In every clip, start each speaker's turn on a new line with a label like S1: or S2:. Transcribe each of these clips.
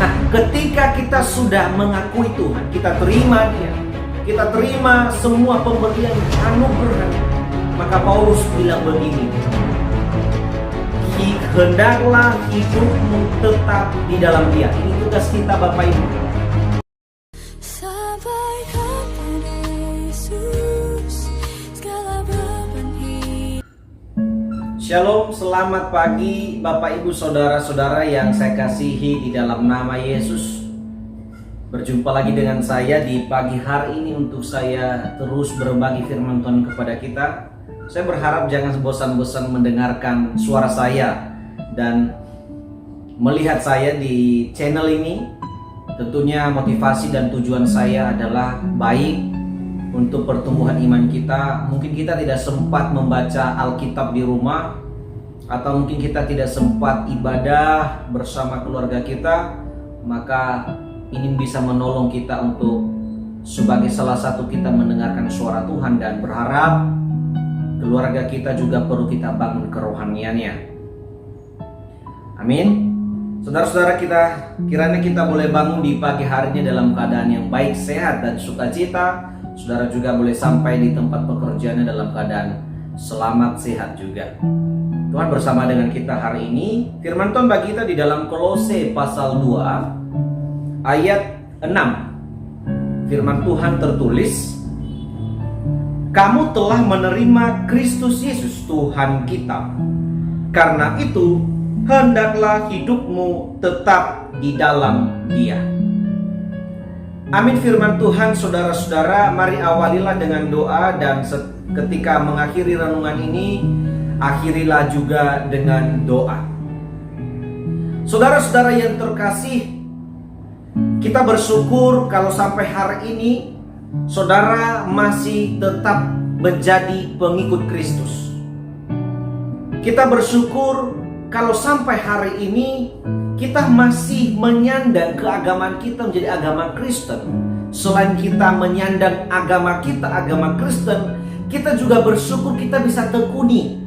S1: Nah, ketika kita sudah mengakui Tuhan, kita terima Dia, kita terima semua pemberian anugerah, maka Paulus bilang begini, hendaklah hidupmu tetap di dalam Dia. Ini tugas kita Bapak Ibu.
S2: Sampai kapan Yesus segala beban hidup.
S1: Shalom, selamat pagi Bapak Ibu saudara-saudara yang saya kasihi di dalam nama Yesus. Berjumpa lagi dengan saya di pagi hari ini untuk saya terus berbagi firman Tuhan kepada kita. Saya berharap jangan bosan-bosan mendengarkan suara saya dan melihat saya di channel ini. Tentunya motivasi dan tujuan saya adalah baik untuk pertumbuhan iman kita. Mungkin kita tidak sempat membaca Alkitab di rumah, atau mungkin kita tidak sempat ibadah bersama keluarga kita, maka ini bisa menolong kita untuk sebagai salah satu kita mendengarkan suara Tuhan, dan berharap keluarga kita juga perlu kita bangun kerohaniannya. Amin. Saudara-saudara, kiranya kita boleh bangun di pagi harinya dalam keadaan yang baik, sehat, dan sukacita. Saudara juga boleh sampai di tempat pekerjaannya dalam keadaan selamat, sehat juga. Tuhan bersama dengan kita hari ini. Firman Tuhan bagi kita di dalam Kolose pasal 2 ayat 6. Firman Tuhan tertulis, kamu telah menerima Kristus Yesus Tuhan kita. Karena itu hendaklah hidupmu tetap di dalam Dia. Amin. Firman Tuhan, saudara-saudara, mari awalilah dengan doa, dan ketika mengakhiri renungan ini, akhirilah juga dengan doa. Saudara-saudara yang terkasih, kita bersyukur kalau sampai hari ini saudara masih tetap menjadi pengikut Kristus. Kita bersyukur kalau sampai hari ini kita masih menyandang keagamaan kita menjadi agama Kristen. Selain kita menyandang agama kita, agama Kristen, kita juga bersyukur kita bisa tekuni.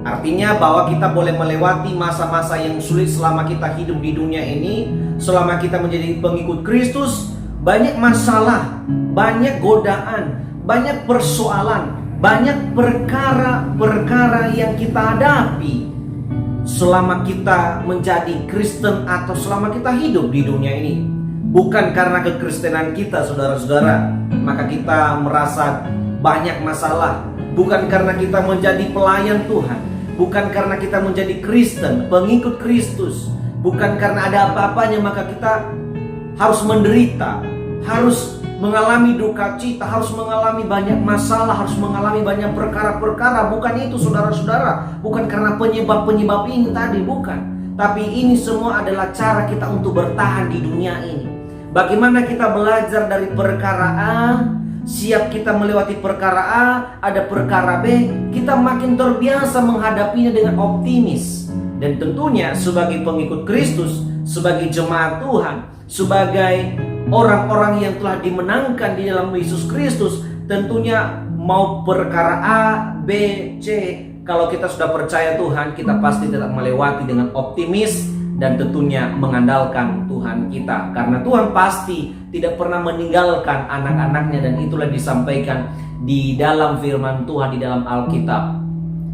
S1: Artinya bahwa kita boleh melewati masa-masa yang sulit selama kita hidup di dunia ini. Selama kita menjadi pengikut Kristus, banyak masalah, banyak godaan, banyak persoalan, banyak perkara-perkara yang kita hadapi selama kita menjadi Kristen atau selama kita hidup di dunia ini. Bukan karena kekristenan kita, saudara-saudara, maka kita merasa banyak masalah. Bukan karena kita menjadi pelayan Tuhan, bukan karena kita menjadi Kristen, pengikut Kristus, bukan karena ada apa-apanya maka kita harus menderita, harus mengalami duka cita, harus mengalami banyak masalah, harus mengalami banyak perkara-perkara. Bukan itu, saudara-saudara. Bukan karena penyebab-penyebab ini tadi, bukan. Tapi ini semua adalah cara kita untuk bertahan di dunia ini. Bagaimana kita belajar dari perkara A, siap kita melewati perkara A, ada perkara B, kita makin terbiasa menghadapinya dengan optimis. Dan tentunya sebagai pengikut Kristus, sebagai jemaat Tuhan, sebagai orang-orang yang telah dimenangkan di dalam Yesus Kristus, tentunya mau perkara A, B, C, kalau kita sudah percaya Tuhan, kita pasti tetap melewati dengan optimis dan tentunya mengandalkan Tuhan kita. Karena Tuhan pasti tidak pernah meninggalkan anak-anaknya, dan itulah disampaikan di dalam firman Tuhan di dalam Alkitab.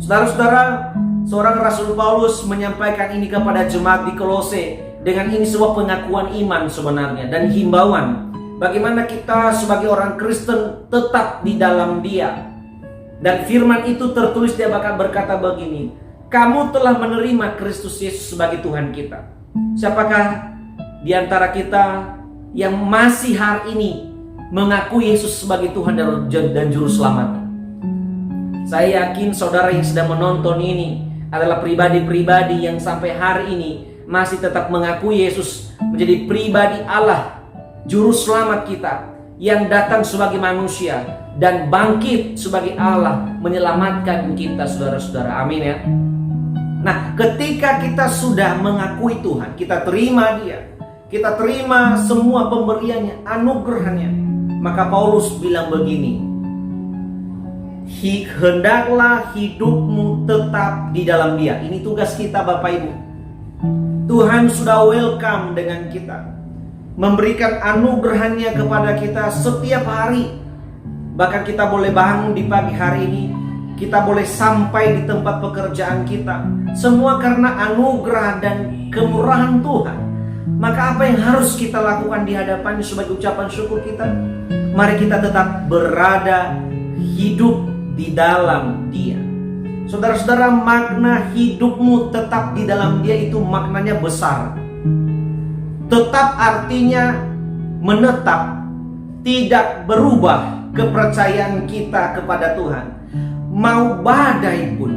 S1: Saudara-saudara, seorang Rasul Paulus menyampaikan ini kepada jemaat di Kolose. Dengan ini sebuah pengakuan iman sebenarnya dan himbauan bagaimana kita sebagai orang Kristen tetap di dalam Dia. Dan firman itu tertulis, dia bakal berkata begini, kamu telah menerima Kristus Yesus sebagai Tuhan kita. Siapakah di antara kita yang masih hari ini mengaku Yesus sebagai Tuhan dan Juru Selamat? Saya yakin saudara yang sedang menonton ini adalah pribadi-pribadi yang sampai hari ini masih tetap mengakui Yesus menjadi pribadi Allah, Juru Selamat kita, yang datang sebagai manusia dan bangkit sebagai Allah menyelamatkan kita, saudara-saudara. Amin ya. Nah, ketika kita sudah mengakui Tuhan, kita terima Dia, kita terima semua pemberiannya, anugerahnya, maka Paulus bilang begini, hendaklah hidupmu tetap di dalam Dia. Ini tugas kita Bapak Ibu. Tuhan sudah welcome dengan kita, memberikan anugerahnya kepada kita setiap hari. Bahkan kita boleh bangun di pagi hari ini, kita boleh sampai di tempat pekerjaan kita, semua karena anugerah dan kemurahan Tuhan. Maka apa yang harus kita lakukan di hadapannya sebagai ucapan syukur kita? Mari kita tetap berada, hidup di dalam Dia. Saudara-saudara, makna hidupmu tetap di dalam Dia itu maknanya besar. Tetap artinya menetap, tidak berubah kepercayaan kita kepada Tuhan. Mau badai pun,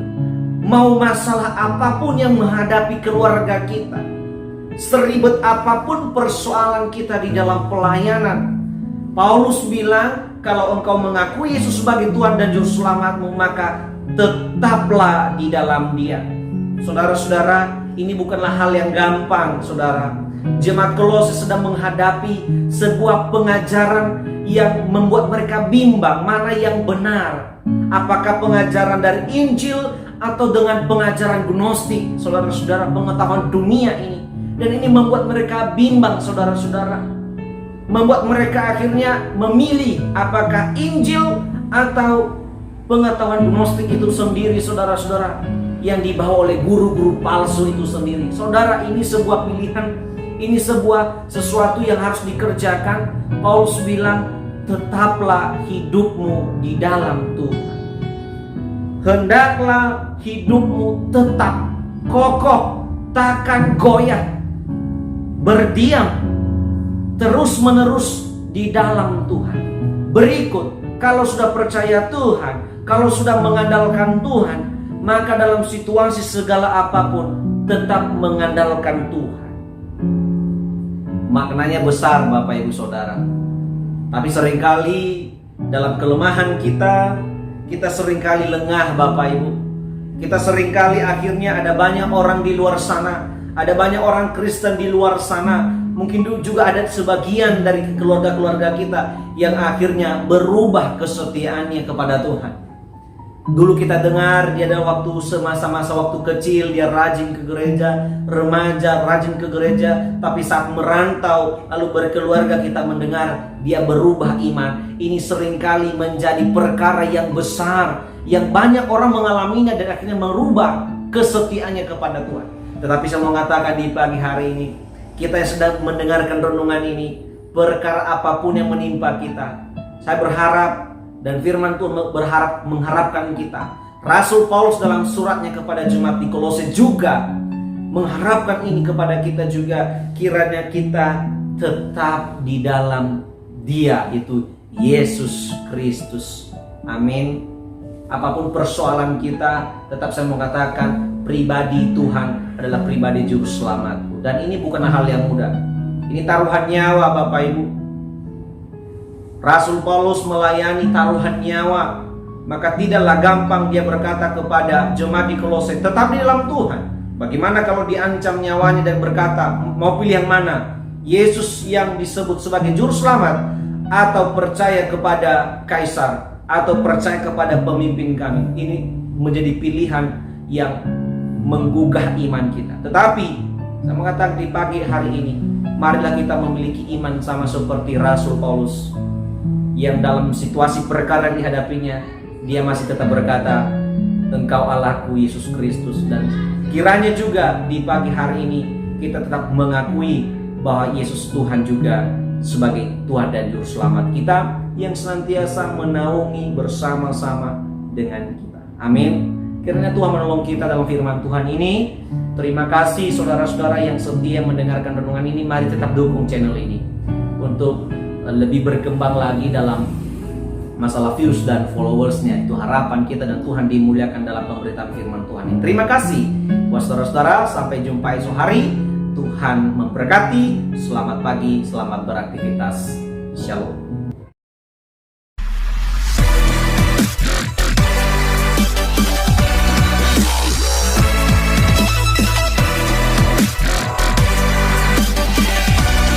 S1: mau masalah apapun yang menghadapi keluarga kita, seribet apapun persoalan kita di dalam pelayanan, Paulus bilang, kalau engkau mengakui Yesus sebagai Tuhan dan Juru Selamatmu, maka tetaplah di dalam Dia. Saudara-saudara, ini bukanlah hal yang gampang, saudara. Jemaat Kolose sedang menghadapi sebuah pengajaran yang membuat mereka bimbang mana yang benar. Apakah pengajaran dari Injil atau dengan pengajaran gnostik, saudara-saudara, pengetahuan dunia ini. Dan ini membuat mereka bimbang, saudara-saudara. Membuat mereka akhirnya memilih apakah Injil atau pengetahuan gnostik itu sendiri, saudara-saudara, yang dibawa oleh guru-guru palsu itu sendiri. Saudara, ini sebuah pilihan, ini sesuatu yang harus dikerjakan. Paulus bilang, tetaplah hidupmu di dalam Tuhan. Hendaklah hidupmu tetap kokoh, takkan goyah, berdiam terus-menerus di dalam Tuhan. Berikut, kalau sudah percaya Tuhan, kalau sudah mengandalkan Tuhan, maka dalam situasi segala apapun tetap mengandalkan Tuhan. Maknanya besar, Bapak Ibu Saudara. Tapi seringkali dalam kelemahan kita seringkali lengah, Bapak Ibu. Kita seringkali akhirnya ada banyak orang di luar sana, ada banyak orang Kristen di luar sana. Mungkin juga ada sebagian dari keluarga-keluarga kita yang akhirnya berubah kesetiaannya kepada Tuhan. Dulu kita dengar dia ada waktu semasa-masa waktu kecil dia rajin ke gereja, remaja rajin ke gereja, tapi saat merantau lalu berkeluarga kita mendengar dia berubah iman. Ini seringkali menjadi perkara yang besar, yang banyak orang mengalaminya dan akhirnya merubah kesetiaannya kepada Tuhan. Tetapi saya mau mengatakan di pagi hari ini, kita yang sedang mendengarkan renungan ini, perkara apapun yang menimpa kita, saya berharap dan firman Tuhan mengharapkan kita. Rasul Paulus dalam suratnya kepada jemaat di Kolose juga mengharapkan ini kepada kita juga. Kiranya kita tetap di dalam Dia, itu Yesus Kristus. Amin. Apapun persoalan kita, tetap saya mau katakan, pribadi Tuhan adalah pribadi Juru Selamatku. Dan ini bukan hal yang mudah. Ini taruhan nyawa, Bapak Ibu. Rasul Paulus melayani taruhan nyawa. Maka tidaklah gampang dia berkata kepada jemaat di Kolose, tetap di dalam Tuhan. Bagaimana kalau diancam nyawanya dan berkata, mau pilih yang mana? Yesus yang disebut sebagai Juru Selamat, atau percaya kepada Kaisar, atau percaya kepada pemimpin kami? Ini menjadi pilihan yang menggugah iman kita. Tetapi saya mengatakan di pagi hari ini, marilah kita memiliki iman sama seperti Rasul Paulus, yang dalam situasi perkara yang dihadapinya, dia masih tetap berkata, Engkau Allahku Yesus Kristus. Dan kiranya juga di pagi hari ini kita tetap mengakui bahwa Yesus Tuhan juga sebagai Tuhan dan Juru Selamat kita, yang senantiasa menaungi bersama-sama dengan kita. Amin. Kiranya Tuhan menolong kita dalam firman Tuhan ini. Terima kasih saudara-saudara yang setia mendengarkan renungan ini. Mari tetap dukung channel ini untuk lebih berkembang lagi dalam masalah views dan followersnya. Itu harapan kita, dan Tuhan dimuliakan dalam pemberitaan firman Tuhan ini. Terima kasih buat saudara-saudara. Sampai jumpa esok hari. Tuhan memberkati. Selamat pagi, selamat beraktivitas. Shalom.